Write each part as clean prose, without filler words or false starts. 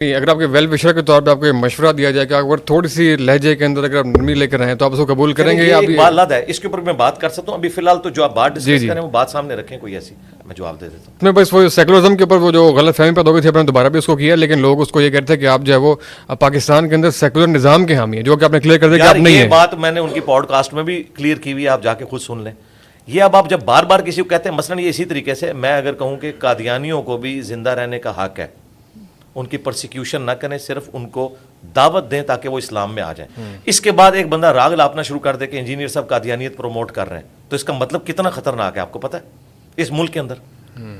اگر آپ کے ویل وشر کے طور پہ آپ کو مشورہ دیا جائے کہ اگر تھوڑی سی لہجے کے اندر اگر آپ نرمی لے کر رہے ہیں تو آپ اس کو قبول کریں گے؟ ایک بات لاد ہے اس کے اوپر میں بات کر سکتا ہوں. ابھی فی الحال تو جو آپ بات ڈسکس کریں وہ بات سامنے رکھیں, کوئی ایسی میں جواب دے دیتا ہوں. میں بس وہ سیکولرزم کے اوپر وہ جو غلط فہمی پیدا ہو گئی تھی, اپنے دوبارہ بھی اس کو کیا, لیکن لوگ اس کو یہ کہتے ہیں کہ آپ جو ہے وہ پاکستان کے اندر سیکولر نظام کے حامی ہیں, جو کہ آپ نے کلیئر کر دیا کہ آپ نہیں ہیں. یہ بات میں نے ان کی پوڈ کاسٹ میں بھی کلیئر کی ہوئی ہے, آپ جا کے خود سن لیں. یہ اب آپ جب بار بار کسی کو کہتے ہیں, مثلا یہ اسی طریقے سے میں اگر کہوں کہ قادیانیوں کو بھی زندہ رہنے کا حق ہے, ان کی پرسیکیوشن نہ کریں, صرف ان کو دعوت دیں تاکہ وہ اسلام میں آ جائیں. اس کے بعد ایک بندہ راگ لاپنا شروع کر دے کہ انجینئر صاحب قادیانیت پروموٹ کر رہے ہیں, تو اس کا مطلب کتنا خطرناک ہے آپ کو پتہ ہے اس ملک کے اندر.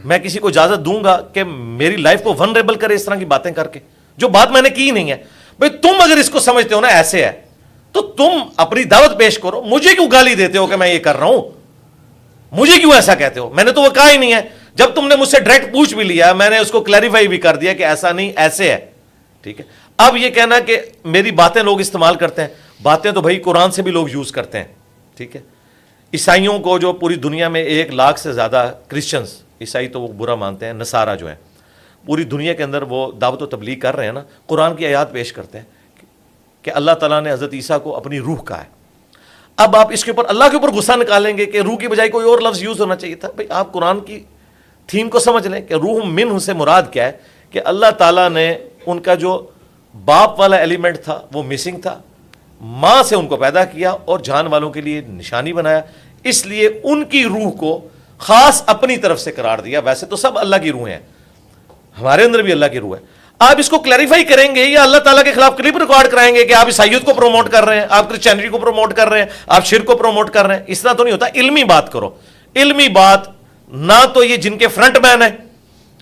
میں کسی کو اجازت دوں گا کہ میری لائف کو ونریبل کرے اس طرح کی باتیں کر کے, جو بات میں نے کی نہیں ہے. بھئی تم اگر اس کو سمجھتے ہو نا ایسے ہے تو تم اپنی دعوت پیش کرو. مجھے کیوں گالی دیتے ہو کہ میں یہ کر رہا ہوں؟ مجھے کیوں ایسا کہتے ہو؟ میں نے تو وہ کہا ہی نہیں ہے. جب تم نے مجھ سے ڈائریکٹ پوچھ بھی لیا, میں نے اس کو کلیریفائی بھی کر دیا کہ ایسا نہیں ایسے ہے. ٹھیک ہے, اب یہ کہنا کہ میری باتیں لوگ استعمال کرتے ہیں, باتیں تو بھائی قرآن سے بھی لوگ یوز کرتے ہیں. ٹھیک ہے, عیسائیوں کو جو پوری دنیا میں 1 لاکھ سے زیادہ کرسچنز, عیسائی تو وہ برا مانتے ہیں, نصارہ جو ہیں پوری دنیا کے اندر وہ دعوت و تبلیغ کر رہے ہیں نا, قرآن کی آیات پیش کرتے ہیں کہ اللہ تعالیٰ نے حضرت عیسیٰ کو اپنی روح کہا ہے. اب آپ اس کے اوپر اللہ کے اوپر غصہ نکالیں گے کہ روح کی بجائے کوئی اور لفظ یوز ہونا چاہیے تھا. بھائی آپ قرآن کی تھیم کو سمجھ لیں کہ روح منہ سے مراد کیا ہے, کہ اللہ تعالیٰ نے ان کا جو باپ والا ایلیمنٹ تھا وہ مسنگ تھا, ماں سے ان کو پیدا کیا اور جان والوں کے لیے نشانی بنایا, اس لیے ان کی روح کو خاص اپنی طرف سے قرار دیا. ویسے تو سب اللہ کی روحیں ہیں, ہمارے اندر بھی اللہ کی روح ہے. آپ اس کو کلیریفائی کریں گے یا اللہ تعالیٰ کے خلاف کلپ ریکارڈ کرائیں گے کہ آپ عیسائیت کو پروموٹ کر رہے ہیں, آپ کرسچینٹی کو پروموٹ کر رہے ہیں, آپ شرک کو پروموٹ کر رہے ہیں. اس طرح تو نہیں ہوتا. علمی بات کرو, علمی بات. نہ تو یہ جن کے فرنٹ مین ہیں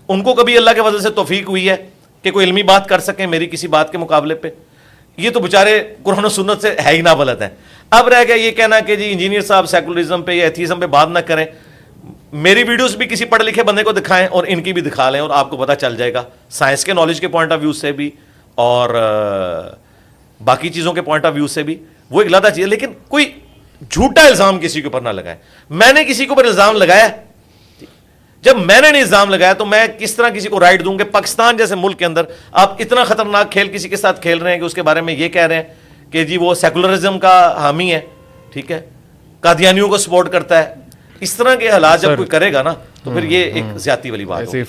ان کو کبھی اللہ کے فضل سے توفیق ہوئی ہے کہ کوئی علمی بات کر سکیں میری کسی بات کے مقابلے پہ, یہ تو بیچارے قرآن و سنت سے ہے ہی نہ بلد ہیں. اب رہ گیا یہ کہنا کہ جی انجینئر صاحب سیکولرزم پہ یا ایتھیزم پہ بات نہ کریں. میری ویڈیوز بھی کسی پڑھے لکھے بندے کو دکھائیں اور ان کی بھی دکھا لیں, اور آپ کو پتہ چل جائے گا سائنس کے نالج کے پوائنٹ آف ویو سے بھی اور باقی چیزوں کے پوائنٹ آف ویو سے بھی وہ ایک علیحدہ چیز ہے. لیکن کوئی جھوٹا الزام کسی کے اوپر نہ لگائیں. میں نے کسی کے اوپر الزام لگایا, جب میں نے نہیں الزام لگایا تو میں کس طرح کسی کو رائٹ دوں کہ پاکستان جیسے ملک کے اندر آپ اتنا خطرناک کھیل کسی کے ساتھ کھیل رہے ہیں کہ اس کے بارے میں یہ کہہ رہے ہیں کہ جی وہ سیکولرزم کا حامی ہے, ٹھیک ہے, قادیانیوں کو سپورٹ کرتا ہے. اس طرح کے حالات جب کوئی کرے گا نا تو پھر یہ ایک زیادتی والی بات ہے.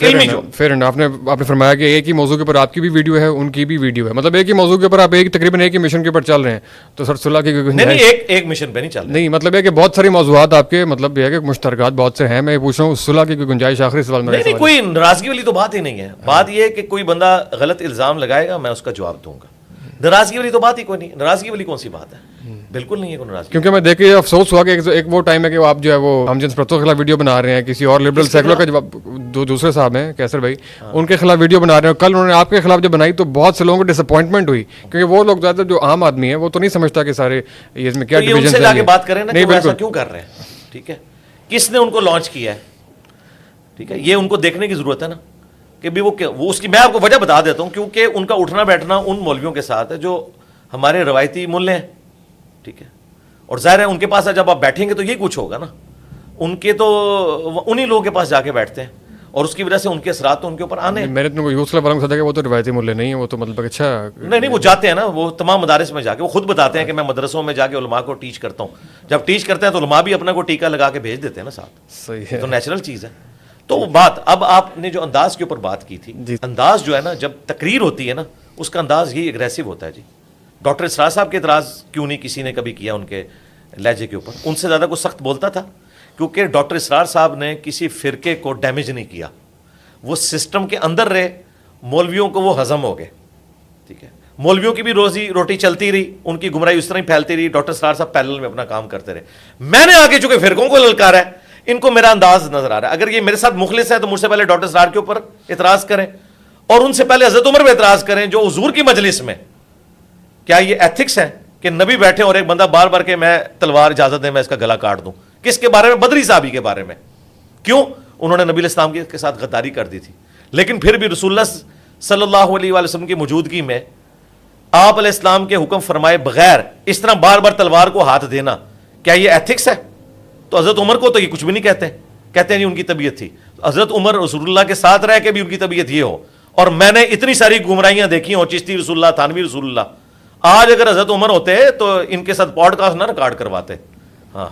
پھر آپ نے فرمایا کہ ایک ہی موضوع کے اوپر آپ کی بھی ویڈیو ہے, ان کی بھی ویڈیو ہے, مطلب ایک ہی موضوع کے اوپر آپ تقریباً ایک ہی مشن کے اوپر چل رہے ہیں, تو سر صلح کی نہیں ایک مشن پہ نہیں چل رہے. نہیں مطلب ہے کہ بہت سارے موضوعات آپ کے مطلب یہ ہے کہ مشترکات بہت سے ہیں. میں پوچھ رہا ہوں صلح کی کوئی گنجائش آخری سوال میں. نہیں کوئی ناراضگی والی تو بات ہی نہیں ہے. بات یہ ہے کہ کوئی بندہ غلط الزام لگائے گا میں اس کا جواب دوں گا. ناراضگی والی تو بات ہی کوئی نہیں. ناراضگی والی کون سی بات ہے؟ بالکل نہیں ہے کوئی ناراضگی. کیونکہ میں دیکھ کے افسوس ہوا کہ ایک وہ ٹائم ہے کہ آپ جو ہے وہ ہم جنس پرستوں کے خلاف ویڈیو بنا رہے ہیں, کسی اور لبرل سیکولر کا جواب دوسرے صاحب ہیں کیسر بھائی, ان کے خلاف ویڈیو بنا رہے ہیں. کل انہوں نے آپ کے خلاف جب بنائی تو بہت سے لوگوں کو ڈس اپوائنٹمنٹ ہوئی, کیونکہ وہ لوگ زیادہ جو عام آدمی ہیں وہ تو نہیں سمجھتا کہ سارے اس میں کیا ڈویژن سے جا کے بات کریں نا کہ ایسا کیوں کر رہے ہیں. ٹھیک ہے, کس نے ان کو لانچ کیا ہے؟ ٹھیک ہے, یہ ان کو دیکھنے کی ضرورت ہے نا کہ بھی وہ اس کی میں آپ کو وجہ بتا دیتا ہوں. کیونکہ ان کا اٹھنا بیٹھنا ان مولویوں کے ساتھ ہے جو ہمارے روایتی ملے ہیں. ٹھیک ہے, اور ظاہر ہے ان کے پاس جب آپ بیٹھیں گے تو یہی کچھ ہوگا نا. ان کے تو انہی لوگوں کے پاس جا کے بیٹھتے ہیں اور اس کی وجہ سے ان کے اثرات تو ان کے اوپر آنے. میں نے یوسف والوں کو سمجھا کہ وہ تو روایتی ملے نہیں ہیں, وہ تو مطلب اچھا نہیں وہ جاتے ہیں نا, وہ تمام مدارس میں جا کے وہ خود بتاتے ہیں کہ میں مدرسوں میں جا کے علماء کو ٹیچ کرتا ہوں. جب ٹیچ کرتے ہیں تو علماء بھی اپنا کو ٹیکا لگا کے بھیج دیتے ہیں نا ساتھ. صحیح ہے, تو نیچرل چیز ہے. تو بات اب آپ نے جو انداز کے اوپر بات کی تھی, انداز جو ہے نا جب تقریر ہوتی ہے نا اس کا انداز یہی اگریسو ہوتا ہے. جی ڈاکٹر اسرار صاحب کے اعتراض کیوں نہیں کسی نے کبھی کیا ان کے لہجے کے اوپر؟ ان سے زیادہ کوئی سخت بولتا تھا کیونکہ ڈاکٹر اسرار صاحب نے کسی فرقے کو ڈیمیج نہیں کیا, وہ سسٹم کے اندر رہے, مولویوں کو وہ ہضم ہو گئے. ٹھیک ہے, مولویوں کی بھی روزی روٹی چلتی رہی, ان کی گمراہی اس طرح ہی پھیلتی رہی, ڈاکٹر اسرار صاحب پیرلل میں اپنا کام کرتے رہے. میں نے آگے چونکہ فرقوں کو للکارا ہے, ان کو میرا انداز نظر آ رہا ہے. اگر یہ میرے ساتھ مخلص ہے تو مجھ سے پہلے ڈاکٹر اسرار کے اوپر اعتراض کریں اور ان سے پہلے حضرت عمر پہ اعتراض کریں جو حضور کی مجلس میں. کیا یہ ایتھکس ہے کہ نبی بیٹھے اور ایک بندہ بار بار کے میں تلوار اجازت دیں میں اس کا گلا کاٹ دوں؟ کس کے بارے میں؟ بدری صحابی کے بارے میں. کیوں؟ انہوں نے نبی الاسلام کے ساتھ غداری کر دی تھی, لیکن پھر بھی رسول اللہ صلی اللہ علیہ وآلہ وسلم کی موجودگی میں آپ علیہ السلام کے حکم فرمائے بغیر اس طرح بار بار تلوار کو ہاتھ دینا, کیا یہ ایتھکس ہے؟ تو حضرت عمر کو تو یہ کچھ بھی نہیں کہتے ہیں ان کی طبیعت تھی. حضرت عمر رسول اللہ کے ساتھ رہ کے بھی ان کی طبیعت یہ ہو اور میں نے اتنی ساری گمراہیاں دیکھی ہوں, چشتی رسول اللہ, تھانوی رسول اللہ. آج اگر حضرت عمر ہوتے تو ان کے ساتھ پوڈ کاسٹ نہ ریکارڈ کرواتے, ہاں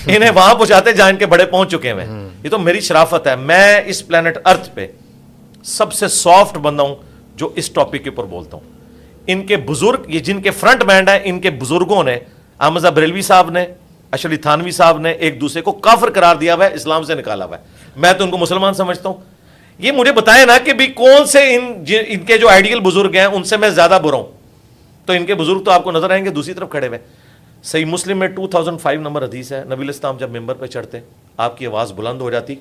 انہیں وہاں پہنچاتے جہاں ان کے بڑے پہنچ چکے ہیں. یہ تو میری شرافت ہے, میں اس پلانٹ ارتھ پہ سب سے سافٹ بندہ ہوں جو اس ٹاپک کے اوپر بولتا ہوں. ان کے بزرگ, یہ جن کے فرنٹ مین ہیں, ان کے بزرگوں نے, احمد بریلوی صاحب نے, اشرف علی تھانوی صاحب نے ایک دوسرے کو کافر قرار دیا ہوا ہے, اسلام سے نکالا ہوا ہے. میں تو ان کو مسلمان سمجھتا ہوں. یہ مجھے بتائیں نا کہ بھی کون سے ان کے جو آئیڈیل بزرگ ہیں ان سے میں زیادہ برا ہوں. تو ان کے بزرگ تو آپ کو نظر آئیں گے دوسری طرف کھڑے ہوئے. صحیح مسلم میں 2005 نمبر حدیث ہے, نبی علیہ السلام جب ممبر پہ چڑھتے آپ کی آواز بلند ہو جاتی,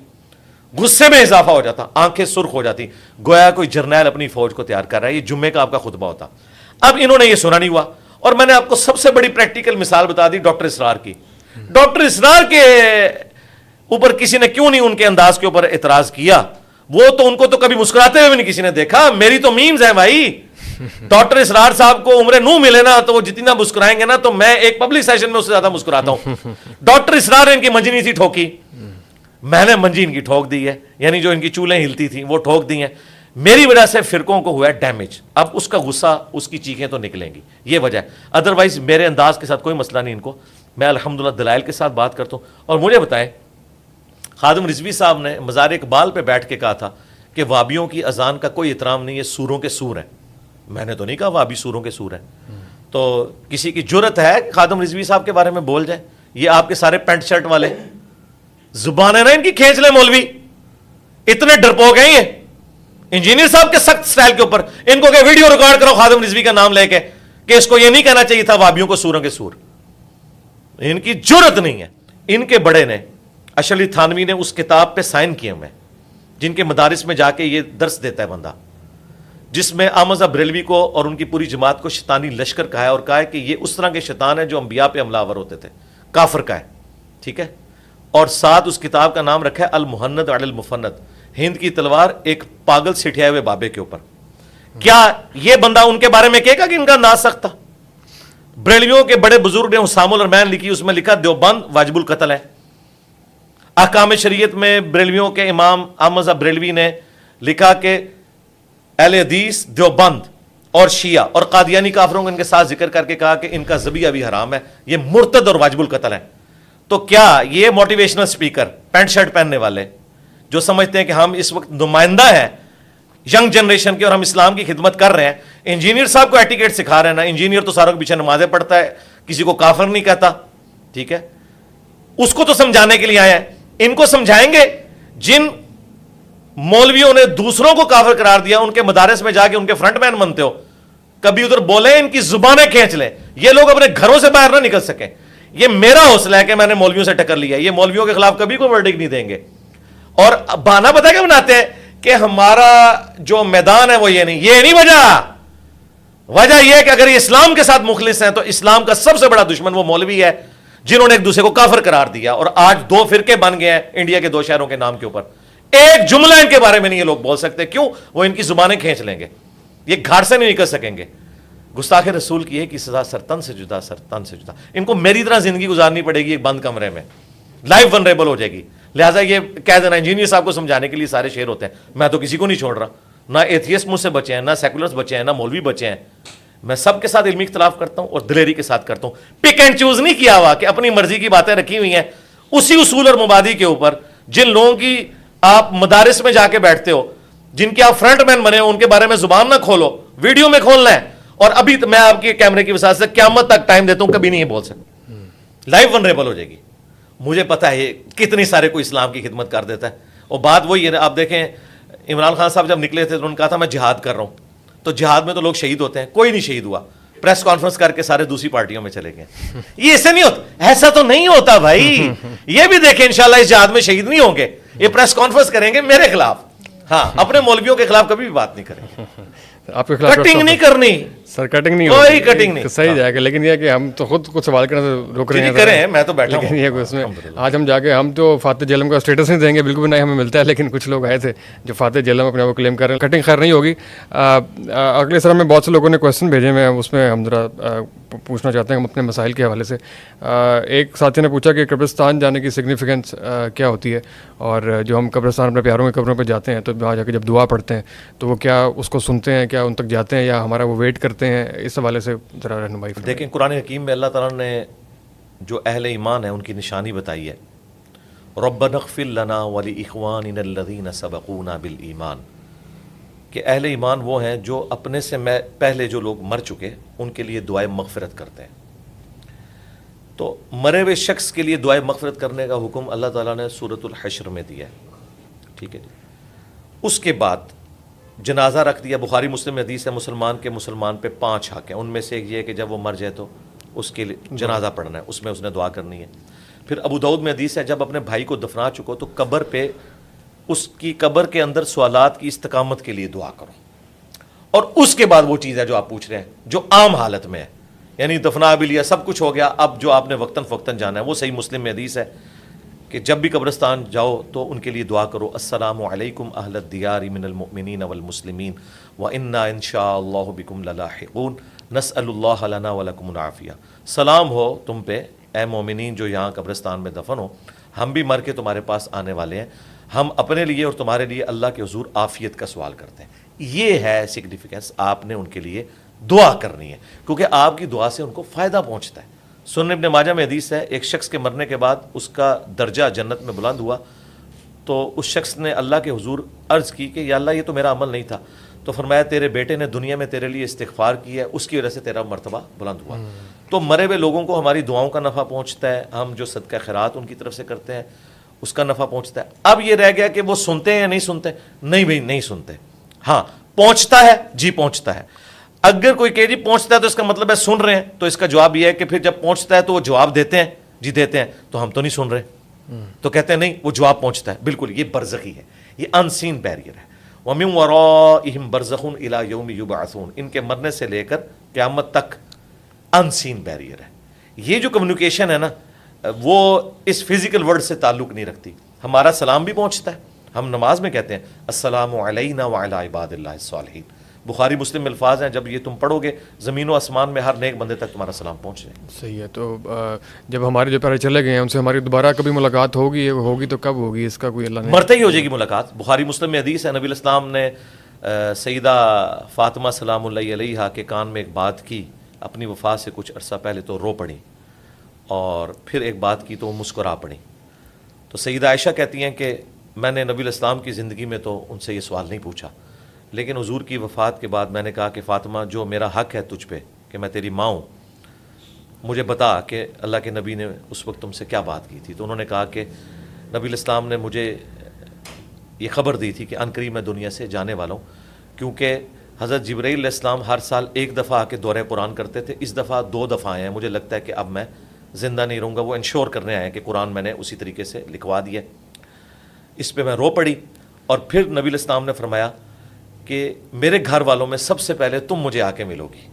غصے میں اضافہ ہو جاتا, آنکھیں سرخ ہو جاتی, گویا کوئی جرنیل اپنی فوج کو تیار کر رہا ہے. یہ جمعے کا آپ کا خطبہ ہوتا. اب انہوں نے یہ سنا نہیں ہوا, اور میں نے آپ کو سب سے بڑی پریکٹیکل مثال بتا دی ڈاکٹر اسرار کی. ڈاکٹر اسرار کے اوپر کسی نے کیوں نہیں ان کے انداز کے اوپر اعتراض کیا؟ وہ تو ان کو تو کبھی مسکراتے ہوئے بھی نہیں کسی نے دیکھا. میری تو میمز ہیں بھائی. ڈاکٹر اسرار صاحب کو عمر نو ملے نا تو وہ جتنا مسکرائیں گے نا تو میں ایک پبلک سیشن میں اس سے زیادہ مسکراتا ہوں. ڈاکٹر اسرار نے ان کی منجی نہیں تھی ٹھوکی, میں نے منجی ان کی ٹھوک دی ہے, یعنی جو ان کی چولیں ہلتی تھیں وہ ٹھوک دی ہیں. میری وجہ سے فرقوں کو ہوا ہے ڈیمیج. اب اس کا غصہ, اس کی چیخیں تو نکلیں گی, یہ وجہ ہے. ادروائز میرے انداز کے ساتھ کوئی مسئلہ نہیں ان کو. میں الحمدللہ دلائل کے ساتھ بات کرتا ہوں. اور مجھے بتائیں, خادم رضوی صاحب نے مزار اقبال پہ بیٹھ کے کہا تھا کہ وابیوں کی اذان کا کوئی احترام نہیں, یہ سوروں کے سور ہیں. میں نے تو نہیں کہا وابی سوروں کے سور ہیں. تو کسی کی جرت ہے خادم رضوی صاحب کے بارے میں بول جائے؟ یہ آپ کے سارے پینٹ شرٹ والے زبان ہے نا ان کی کھینچ لیں مولوی, اتنے ڈرپوک ہیں یہ انجینئر صاحب کے سخت سٹائل کے اوپر. ان کو کہ ویڈیو ریکارڈ کرو خادم رضوی کا نام لے کے کہ اس کو یہ نہیں کہنا چاہیے تھا وابیوں کو سوروں کے سور. ان کی جرت نہیں ہے. ان کے بڑے نے, اشرف علی تھانوی نے اس کتاب پہ سائن کیے ہوئے جن کے مدارس میں جا کے یہ درس دیتا ہے بندہ, جس میں احمد بریلوی کو اور ان کی پوری جماعت کو شیطانی لشکر کہا ہے, اور کہا ہے کہ یہ اس طرح کے شیطان ہیں جو انبیاء پہ حملہ آور ہوتے تھے, کافر کا ہے. ٹھیک ہے. اور ساتھ اس کتاب کا نام رکھا ہے المحند علی المفند, ہند کی تلوار ایک پاگل سٹھائے ہوئے بابے کے اوپر. کیا یہ بندہ ان کے بارے میں کہے گا کہ ان کا نا سخت تھا؟ بریلویوں کے بڑے بزرگ نے حسام الرحمن لکھی, اس میں لکھا دیوبند واجب القتل ہے. احکام شریعت میں بریلویوں کے امام احمد بریلوی نے لکھا کہ اہل حدیث دیوبند اور شیعہ اور قادیانی کافروں کو ان کے ساتھ ذکر کر کے کہا کہ ان کا ذبیحہ بھی حرام ہے, یہ مرتد اور واجب القتل ہے. تو کیا یہ موٹیویشنل سپیکر پینٹ شرٹ پہننے والے جو سمجھتے ہیں کہ ہم اس وقت نمائندہ ہیں ینگ جنریشن کے اور ہم اسلام کی خدمت کر رہے ہیں, انجینئر صاحب کو ایٹیکیٹ سکھا رہے ہیں نا, انجینئر تو ساروں کے پیچھے نمازیں پڑھتا ہے, کسی کو کافر نہیں کہتا, ٹھیک ہے, اس کو تو سمجھانے کے لیے آیا ہے. ان کو سمجھائیں گے جن مولویوں نے دوسروں کو کافر قرار دیا, ان کے مدارس میں جا کے ان کے فرنٹ مین بنتے ہو, کبھی ادھر بولیں ان کی زبانیں کھینچ لیں, یہ لوگ اپنے گھروں سے باہر نہ نکل سکیں. یہ میرا حوصلہ ہے کہ میں نے مولویوں سے ٹکر لیا, یہ مولویوں کے خلاف کبھی کوئی ورڈکٹ نہیں دیں گے. اور بہانہ پتہ کیا بناتے ہیں کہ ہمارا جو میدان ہے وہ یہ نہیں وجہ یہ ہے کہ اگر یہ اسلام کے ساتھ مخلص ہیں تو اسلام کا سب سے بڑا دشمن وہ مولوی ہے جنہوں نے ایک دوسرے کو کافر قرار دیا, اور آج 2 فرقے بن گئے ہیں انڈیا کے 2 شہروں کے نام کے اوپر. ایک جملہ ان کے بارے میں نہیں یہ لوگ بول سکتے. کیوں؟ وہ ان کی زبانیں کھینچ لیں گے, یہ گھاٹ سے نہیں نکل سکیں گے. گستاخ رسول کی ہے کہ سزا سرتن سے جدا, سرتن سے جدا. ان کو میری طرح زندگی گزارنی پڑے گی ایک بند کمرے میں, لائف ونریبل ہو جائے گی. لہٰذا یہ کہہ دینا, انجینئر صاحب کو سمجھانے کے لیے سارے شعر ہوتے ہیں, میں تو کسی کو نہیں چھوڑ رہا, نہ ایتھیسٹ مجھ سے بچے ہیں, نہ سیکولرز بچے ہیں, نہ مولوی بچے ہیں. میں سب کے ساتھ علمی اختلاف کرتا ہوں اور دلیری کے ساتھ کرتا ہوں. پک اینڈ چوز نہیں کیا ہوا کہ اپنی مرضی کی باتیں رکھی ہوئی ہیں اسی اصول اور مبادی کے اوپر. جن لوگوں کی آپ مدارس میں جا کے بیٹھتے ہو, جن کے آپ فرنٹ مین بنے ہو, ان کے بارے میں زبان نہ کھولو, ویڈیو میں کھولنا ہے. اور ابھی میں آپ کے کیمرے کی وسعت سے قیامت تک ٹائم دیتا ہوں, کبھی نہیں بول سکتا, لائف ونریبل ہو جائے گی. مجھے پتا ہے کتنی سارے کوئی اسلام کی خدمت کر دیتا ہے. اور بات وہی ہے, آپ دیکھیں عمران خان صاحب جب نکلے تھے تو انہوں نے کہا تھا میں جہاد کر رہا ہوں, تو جہاد میں تو لوگ شہید ہوتے ہیں, کوئی نہیں شہید ہوا. پریس کانفرنس کر کے سارے دوسری پارٹیوں میں چلے گئے. یہ ایسے نہیں ہوتا, ایسا تو نہیں ہوتا بھائی. یہ بھی دیکھیں انشاءاللہ اس جہاد میں شہید نہیں ہوں گے. یہ پریس کانفرنس کریں گے میرے خلاف, ہاں اپنے مولویوں کے خلاف کبھی بھی بات نہیں کریں گے. آپ کے خلاف کٹنگ نہیں کرنی سر, کٹنگ نہیں, کوئی کٹنگ نہیں, صحیح جائے گا. لیکن یہ کہ ہم تو خود کچھ سوال کرنے سے روک رہے ہیں, کریں, میں تو بیٹھا لیکن یہ اس میں آج ہم جا کے ہم تو فاتح جہلم کا اسٹیٹس نہیں دیں گے, بالکل بھی نہیں ہمیں ملتا ہے. لیکن کچھ لوگ آئے تھے جو فاتح جہلم اپنے وہ کلیم کر رہے ہیں. کٹنگ خیر نہیں ہوگی. اگلے سر میں بہت سے لوگوں نے کویشچن بھیجے ہوئے ہیں, اس میں ہم ذرا پوچھنا چاہتے ہیں ہم اپنے مسائل کے حوالے سے. ایک ساتھی نے پوچھا کہ قبرستان جانے کی سگنیفیکنس کیا ہوتی ہے, اور جو ہم قبرستان اپنے پیاروں کی قبروں پہ جاتے ہیں تو وہاں جا کے جب دعا پڑھتے ہیں تو وہ کیا اس کو سنتے ہیں, کیا ان تک جاتے ہیں, یا ہمارا وہ ویٹ کرتے ہیں؟ اس حوالے سے ذرا رہنمائی فرمائیں. دیکھیں قرآن حکیم میں اللہ تعالیٰ نے جو اہل ایمان ہیں ان کی نشانی بتائی ہے, ربنا اغفر لنا ولاخواننا الذین سبقونا بالایمان, کہ اہل ایمان وہ ہیں جو اپنے سے پہلے جو لوگ مر چکے ان کے لیے دعائے مغفرت کرتے ہیں. تو مرے ہوئے شخص کے لیے دعائے مغفرت کرنے کا حکم اللہ تعالیٰ نے سورۃ الحشر میں دیا ہے, ٹھیک ہے جی. اس کے بعد جنازہ رکھ دیا. بخاری مسلم میں حدیث ہے مسلمان کے مسلمان پہ 5 حق ہیں, ان میں سے ایک یہ ہے کہ جب وہ مر جائے تو اس کے لیے جنازہ پڑھنا ہے, اس میں اس نے دعا کرنی ہے. پھر ابو داؤد میں حدیث ہے جب اپنے بھائی کو دفنا چکو تو قبر پہ اس کی قبر کے اندر سوالات کی استقامت کے لیے دعا کرو. اور اس کے بعد وہ چیز ہے جو آپ پوچھ رہے ہیں جو عام حالت میں ہے, یعنی دفنا بھی لیا, سب کچھ ہو گیا, اب جو آپ نے وقتاً فوقتاً جانا ہے وہ صحیح مسلم میں حدیث ہے کہ جب بھی قبرستان جاؤ تو ان کے لیے دعا کرو, السلام علیکم اہل الدیار من المؤمنین والمسلمین وإنا ان شاء اللہ بکم للاحقون نسأل اللہ لنا ولکم العافیہ. سلام ہو تم پہ اے مومنین جو یہاں قبرستان میں دفن ہو, ہم بھی مر کے تمہارے پاس آنے والے ہیں, ہم اپنے لیے اور تمہارے لیے اللہ کے حضور عافیت کا سوال کرتے ہیں. یہ ہے سگنیفیکنس, آپ نے ان کے لیے دعا کرنی ہے کیونکہ آپ کی دعا سے ان کو فائدہ پہنچتا ہے. سنن ابن ماجہ میں حدیث ہے ایک شخص کے مرنے کے بعد اس کا درجہ جنت میں بلند ہوا, تو اس شخص نے اللہ کے حضور عرض کی کہ یا اللہ یہ تو میرا عمل نہیں تھا, تو فرمایا تیرے بیٹے نے دنیا میں تیرے لیے استغفار کی ہے, اس کی وجہ سے تیرا مرتبہ بلند ہوا. تو مرے ہوئے لوگوں کو ہماری دعاؤں کا نفع پہنچتا ہے, ہم جو صدقہ خیرات ان کی طرف سے کرتے ہیں اس کا نفع پہنچتا ہے. اب یہ رہ گیا کہ وہ سنتے ہیں یا نہیں سنتے. نہیں بھائی نہیں سنتے, ہاں پہنچتا ہے, جی پہنچتا ہے. اگر کوئی کہ جی پہنچتا ہے تو اس کا مطلب ہے سن رہے ہیں, تو اس کا جواب یہ ہے کہ پھر جب پہنچتا ہے تو وہ جواب دیتے ہیں, جی دیتے ہیں, تو ہم تو نہیں سن رہے, تو کہتے ہیں نہیں وہ جواب پہنچتا ہے. بالکل یہ برزخی ہے, یہ ان سین بیریئر ہے. وَمِن وَرَائِهِمْ بَرْزَخٌ إِلَىٰ يَوْمِ يُبْعَثُونَ, ان کے مرنے سے لے کر قیامت تک ان سین بیریئر ہے. یہ جو کمیونیکیشن ہے نا وہ اس فزیکل ورڈ سے تعلق نہیں رکھتی. ہمارا سلام بھی پہنچتا ہے, ہم نماز میں کہتے ہیں السلام علینا وعلی عباد اللہ الصالحین. بخاری مسلم میں الفاظ ہیں جب یہ تم پڑھو گے زمین و آسمان میں ہر نیک بندے تک تمہارا سلام پہنچ جائے. صحیح ہے. تو جب ہمارے جو پیارے چلے گئے ہیں ان سے ہماری دوبارہ کبھی ملاقات ہوگی تو کب ہوگی, اس کا کوئی اللہ نہیں. مرتے ہی ہو جائے گی ملاقات. بخاری مسلم میں حدیث ہے نبی الاسلام نے سیدہ فاطمہ سلام اللہ علیہا کے کان میں ایک بات کی اپنی وفات سے کچھ عرصہ پہلے, تو رو پڑی, اور پھر ایک بات کی تو وہ مسکرا پڑی. تو سیدہ عائشہ کہتی ہیں کہ میں نے نبی الاسلام کی زندگی میں تو ان سے یہ سوال نہیں پوچھا, لیکن حضور کی وفات کے بعد میں نے کہا کہ فاطمہ جو میرا حق ہے تجھ پہ کہ میں تیری ماں ہوں, مجھے بتا کہ اللہ کے نبی نے اس وقت تم سے کیا بات کی تھی. تو انہوں نے کہا کہ نبی الاسلام نے مجھے یہ خبر دی تھی کہ عنقریب میں دنیا سے جانے والا ہوں, کیونکہ حضرت جبرائیل علیہ السلام ہر سال ایک دفعہ آ کے دورہ قرآن کرتے تھے, اس دفعہ 2 دفعہ آئے ہیں, مجھے لگتا ہے کہ اب میں زندہ نہیں رہوں گا. وہ انشور کرنے آئے ہیں کہ قرآن میں نے اسی طریقے سے لکھوا دیا. اس پہ میں رو پڑی, اور پھر نبی الاسلام نے فرمایا کہ میرے گھر والوں میں سب سے پہلے تم مجھے آ کے ملو گی.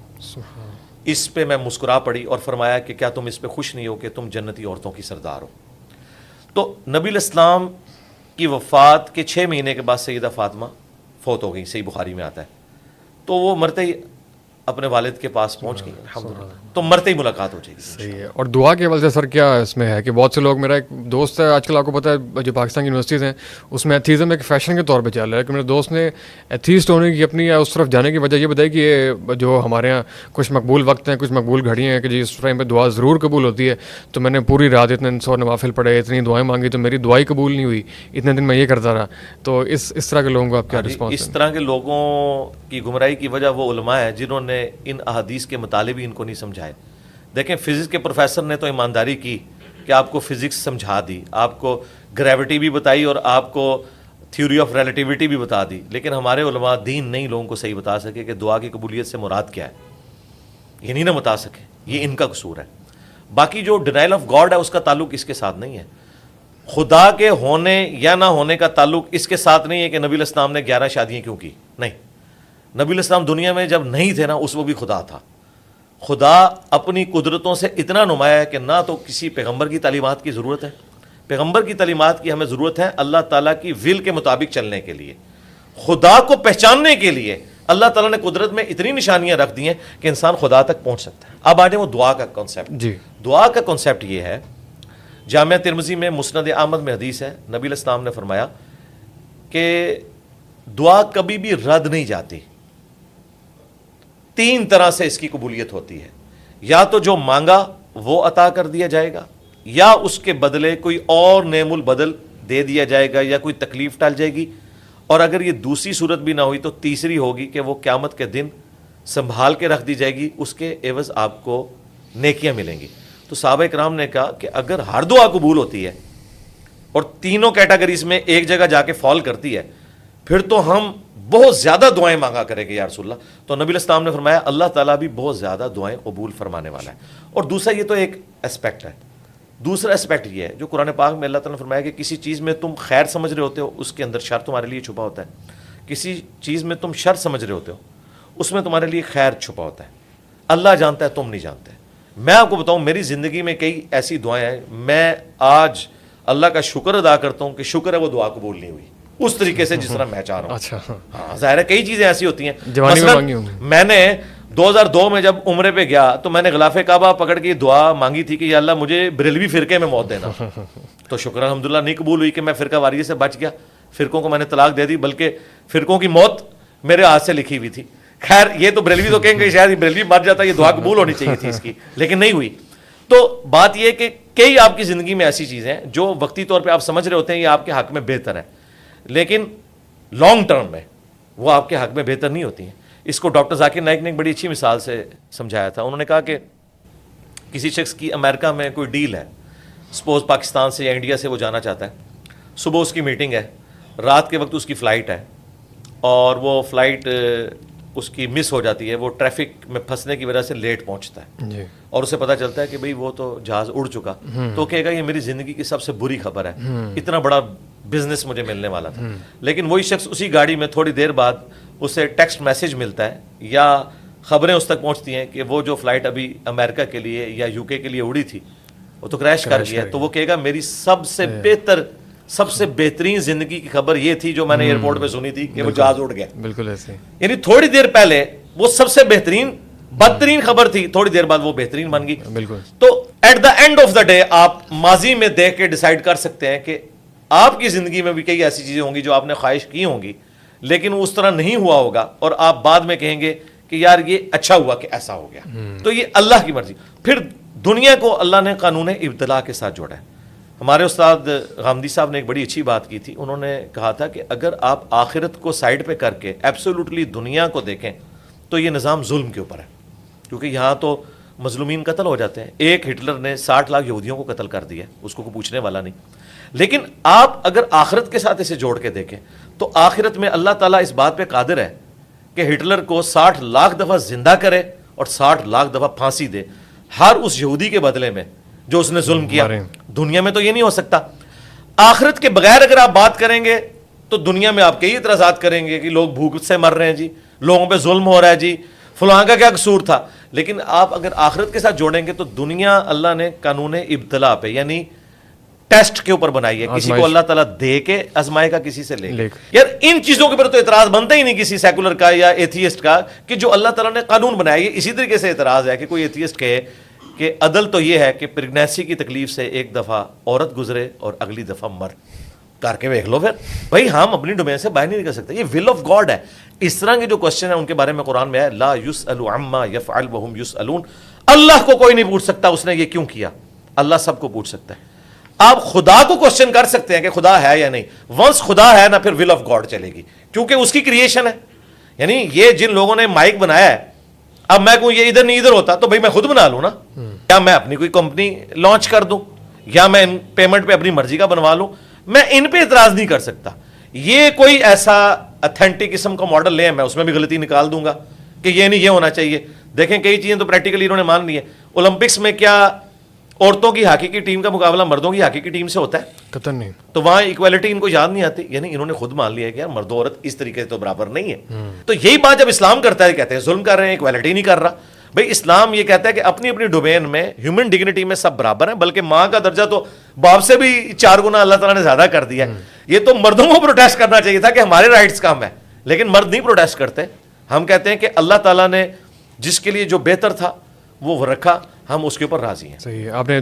اس پہ میں مسکرا پڑی اور فرمایا کہ کیا تم اس پہ خوش نہیں ہو کہ تم جنتی عورتوں کی سردار ہو. تو نبی الاسلام کی وفات کے 6 مہینے کے بعد سیدہ فاطمہ فوت ہو گئی, صحیح بخاری میں آتا ہے. تو وہ مرتے ہی اپنے والد کے پاس پہنچ گئی الحمدللہ, تو مرتے ہی ملاقات ہو جائے گی. صحیح ہے. اور دعا کے حوالے سے سر کیا اس میں ہے کہ بہت سے لوگ, میرا ایک دوست ہے آج کل آپ کو پتہ ہے جو پاکستان کی یونیورسٹیز ہیں اس میں ایتھیزم ایک فیشن کے طور پہ چل رہا ہے, کہ میرے دوست نے ایتھیسٹ ہونے کی اپنی یا اس طرف جانے کی وجہ یہ بتائی کہ یہ جو ہمارے یہاں کچھ مقبول وقت ہیں, کچھ مقبول گھڑیاں ہیں کہ جی اس ٹائم پہ دعا ضرور قبول ہوتی ہے, تو میں نے پوری رات اتنے 100 نوافل پڑھے, اتنی دعائیں مانگی, تو میری دعائیں قبول نہیں ہوئی, اتنے دن میں یہ کرتا رہا. تو اس طرح کے لوگوں کو آپ کیا رسپانس؟ اس طرح کے لوگوں کی گمراہی کی وجہ وہ علماء ہیں جنہوں نے ان احادیث کے مطالب ہی ان کو نہیں سمجھائے. دیکھیں فزکس کے پروفیسر نے تو ایمانداری کی کہ آپ کو فزکس سمجھا دی, آپ کو گریوٹی بھی بتائی اور آپ کو تھیوری آف ریلیٹیوٹی بھی بتا دی, لیکن ہمارے علماء دین نہیں لوگوں کو صحیح بتا سکے کہ دعا کی قبولیت سے مراد کیا ہے, یہ نہیں نہ بتا سکے. یہ ان کا قصور ہے. باقی جو ڈینائل آف گاڈ ہے اس کا تعلق اس کے ساتھ نہیں ہے. خدا کے ہونے یا نہ ہونے کا تعلق اس کے ساتھ نہیں ہے کہ نبی الاسلام نے 11 شادیاں کیوں کی. نہیں, نبی الاسلام دنیا میں جب نہیں تھے نا اس وہ بھی خدا تھا. خدا اپنی قدرتوں سے اتنا نمایاں ہے کہ نہ تو کسی پیغمبر کی تعلیمات کی ضرورت ہے, پیغمبر کی تعلیمات کی ہمیں ضرورت ہے اللہ تعالیٰ کی ول کے مطابق چلنے کے لیے. خدا کو پہچاننے کے لیے اللہ تعالیٰ نے قدرت میں اتنی نشانیاں رکھ دی ہیں کہ انسان خدا تک پہنچ سکتا ہے. اب آ جائیں وہ دعا کا کانسیپٹ. جی دعا کا کانسیپٹ یہ ہے, جامعہ ترمذی میں مسند احمد میں حدیث ہے, نبی علیہ السلام نے فرمایا کہ دعا کبھی بھی رد نہیں جاتی. 3 طرح سے اس کی قبولیت ہوتی ہے, یا تو جو مانگا وہ عطا کر دیا جائے گا, یا اس کے بدلے کوئی اور نعم البدل دے دیا جائے گا, یا کوئی تکلیف ٹال جائے گی, اور اگر یہ دوسری صورت بھی نہ ہوئی تو تیسری ہوگی کہ وہ قیامت کے دن سنبھال کے رکھ دی جائے گی, اس کے عوض آپ کو نیکیاں ملیں گی. تو صحابہ کرام نے کہا کہ اگر ہر دعا قبول ہوتی ہے اور تینوں کیٹیگریز میں ایک جگہ جا کے فال کرتی ہے, پھر تو ہم بہت زیادہ دعائیں مانگا کریں گے یا رسول اللہ. تو نبی علیہ السلام نے فرمایا اللہ تعالیٰ بھی بہت زیادہ دعائیں قبول فرمانے والا ہے. اور دوسرا یہ تو ایک اسپیکٹ ہے. دوسرا اسپیکٹ یہ ہے جو قرآن پاک میں اللہ تعالیٰ نے فرمایا کہ کسی چیز میں تم خیر سمجھ رہے ہوتے ہو اس کے اندر شر تمہارے لیے چھپا ہوتا ہے, کسی چیز میں تم شر سمجھ رہے ہوتے ہو اس میں تمہارے لیے خیر چھپا ہوتا ہے. اللہ جانتا ہے, تم نہیں جانتے. میں آپ کو بتاؤں میری زندگی میں کئی ایسی دعائیں ہیں, میں آج اللہ کا شکر ادا کرتا ہوں کہ شکر ہے وہ دعا قبول نہیں ہوئی اس طریقے سے جس طرح میں چاہ رہا ہوں. اچھا ہاں ظاہر ہے کئی چیزیں ایسی ہوتی ہیں. جوانی میں مانگی ہوں گی. میں نے 2002 میں جب عمرے پہ گیا تو میں نے غلاف کعبہ پکڑ کے دعا مانگی تھی کہ یا اللہ مجھے بریلوی فرقے میں موت دینا. تو شکر الحمدللہ نہیں قبول ہوئی کہ میں فرقہ واریت سے بچ گیا, فرقوں کو میں نے طلاق دے دی, بلکہ فرقوں کی موت میرے ہاتھ سے لکھی ہوئی تھی. خیر یہ تو بریلوی تو کہیں گے شاید بریلوی مر جاتا, یہ دعا قبول ہونی چاہیے تھی اس کی, لیکن نہیں ہوئی. تو بات یہ کہ کئی آپ کی زندگی میں ایسی چیزیں ہیں جو وقتی طور پہ آپ سمجھ رہے ہوتے ہیں یہ آپ کے حق میں بہتر ہے, لیکن لانگ ٹرم میں وہ آپ کے حق میں بہتر نہیں ہوتی ہیں. اس کو ڈاکٹر ذاکر نائک نے ایک بڑی اچھی مثال سے سمجھایا تھا. انہوں نے کہا کہ کسی شخص کی امریکہ میں کوئی ڈیل ہے, سپوز پاکستان سے یا انڈیا سے وہ جانا چاہتا ہے, صبح اس کی میٹنگ ہے, رات کے وقت اس کی فلائٹ ہے, اور وہ فلائٹ اس کی مس ہو جاتی ہے, وہ ٹریفک میں پھنسنے کی وجہ سے لیٹ پہنچتا ہے جی اور اسے پتہ چلتا ہے کہ بھئی وہ تو جہاز اڑ چکا. تو کہے گا یہ میری زندگی کی سب سے بری خبر ہے, اتنا بڑا بزنس مجھے ملنے والا تھا. لیکن وہی شخص اسی گاڑی میں تھوڑی دیر بعد اسے ٹیکسٹ میسج ملتا ہے یا خبریں اس تک پہنچتی ہیں کہ وہ جو فلائٹ ابھی امریکہ کے لیے یا یو کے لیے اڑی تھی وہ تو کریش کر گیا. تو وہ کہے گا میری سب سے بہترین زندگی کی خبر یہ تھی جو میں نے ایئرپورٹ پہ سنی تھی کہ وہ جہاز اڑ گیا. بالکل ایسے. یعنی تھوڑی دیر پہلے وہ سب سے بدترین خبر تھی, تھوڑی دیر بعد وہ بہترین بن گئی. بالکل. تو at the end of the day آپ ماضی میں دیکھ کے ڈیسائیڈ کر سکتے ہیں کہ آپ کی زندگی میں بھی کئی ایسی چیزیں ہوں گی جو آپ نے خواہش کی ہوں گی لیکن اس طرح نہیں ہوا ہوگا, اور آپ بعد میں کہیں گے کہ یار یہ اچھا ہوا کہ ایسا ہو گیا. تو یہ اللہ کی مرضی. پھر دنیا کو اللہ نے قانون ابتلا کے ساتھ جوڑا ہے. ہمارے استاد غامدی صاحب نے ایک بڑی اچھی بات کی تھی. انہوں نے کہا تھا کہ اگر آپ آخرت کو سائڈ پہ کر کے ایبسولوٹلی دنیا کو دیکھیں تو یہ نظام ظلم کے اوپر ہے, کیونکہ یہاں تو مظلومین قتل ہو جاتے ہیں. ایک ہٹلر نے 60 لاکھ یہودیوں کو قتل کر دیا, اس کو کوئی پوچھنے والا نہیں. لیکن آپ اگر آخرت کے ساتھ اسے جوڑ کے دیکھیں تو آخرت میں اللہ تعالیٰ اس بات پہ قادر ہے کہ ہٹلر کو 60 لاکھ دفعہ زندہ کرے اور 60 لاکھ دفعہ پھانسی دے ہر اس یہودی کے بدلے میں جو اس نے ظلم کیا. دنیا میں تو یہ نہیں ہو سکتا. آخرت کے بغیر اگر آپ بات کریں گے تو دنیا میں آپ کئی اعتراضات کریں گے کہ لوگ بھوک سے مر رہے ہیں جی, لوگوں پہ ظلم ہو رہا ہے جی, فلاں کا کیا قصور تھا. لیکن آپ اگر آخرت کے ساتھ جوڑیں گے تو دنیا اللہ نے قانون ابتلا پہ یعنی ٹیسٹ کے اوپر بنائی ہے. کسی کو اللہ تعالیٰ دے کے آزمائے گا, کسی سے لے. یار ان چیزوں کے اوپر تو اعتراض بنتا ہی نہیں کسی سیکولر کا یا ایتھیسٹ کا کہ جو اللہ تعالیٰ نے قانون بنایا ہے. اسی طریقے سے اعتراض ہے کہ کوئی ایتھیسٹ کہے کہ عدل تو یہ ہے کہ پریگنینسی کی تکلیف سے ایک دفعہ عورت گزرے اور اگلی دفعہ مرد. کر کے دیکھ لو پھر بھائی, ہم اپنی ڈومین سے باہر نہیں نکل سکتے. یہ ول آف گاڈ ہے. اس طرح کے جو کوشچن ہیں ان کے بارے میں قرآن میں ہے لا یسأل عما یفعل وهم یسألون. اللہ کو کوئی نہیں پوچھ سکتا اس نے یہ کیوں کیا, اللہ سب کو پوچھ سکتا ہے. آپ خدا کو کوشچن کر سکتے ہیں کہ خدا ہے یا نہیں. ونس خدا ہے نا پھر ول آف گاڈ چلے گی, کیونکہ اس کی کریشن ہے. یعنی یہ جن لوگوں نے مائک بنایا ہے, اب میں کہوں یہ ادھر نہیں ادھر ہوتا تو بھائی میں خود بنا لوں نا, یا میں اپنی کوئی کمپنی لانچ کر دوں, یا میں پیمنٹ پہ اپنی مرضی کا بنوا لوں. میں ان پہ اعتراض نہیں کر سکتا. یہ کوئی ایسا اتھینٹک قسم کا ماڈل لے, میں اس میں بھی غلطی نکال دوں گا کہ یہ نہیں یہ ہونا چاہیے. دیکھیں کئی چیزیں تو پریکٹیکلی انہوں نے مان لی ہیں. اولمپکس میں کیا عورتوں کی ہاکی کی ٹیم کا مقابلہ مردوں کی ہاکی کی ٹیم سے ہوتا ہے؟ قطعاً نہیں. تو وہاں ایکویلٹی ان کو یاد نہیں آتی. یعنی انہوں نے خود مان لیا کہ یار مرد و عورت اس طریقے سے تو برابر نہیں ہے. تو یہی بات جب اسلام کرتا ہے کہتے ہیں ظلم کر رہے ہیں, ایکویلٹی نہیں کر رہا. بھئی اسلام یہ کہتا ہے کہ اپنی اپنی ڈومین میں ہیومن ڈگنیٹی میں سب برابر ہیں, بلکہ ماں کا درجہ تو باپ سے بھی 4 گنا اللہ تعالیٰ نے زیادہ کر دیا ہے. یہ تو مردوں کو پروٹیسٹ کرنا چاہیے تھا کہ ہمارے رائٹس کم ہیں, لیکن مرد نہیں پروٹیسٹ کرتے. ہم کہتے ہیں کہ اللہ تعالیٰ نے جس کے لیے جو بہتر تھا وہ رکھا, ہم اس کے اوپر راضی ہیں. صحیح ہے. آپ نے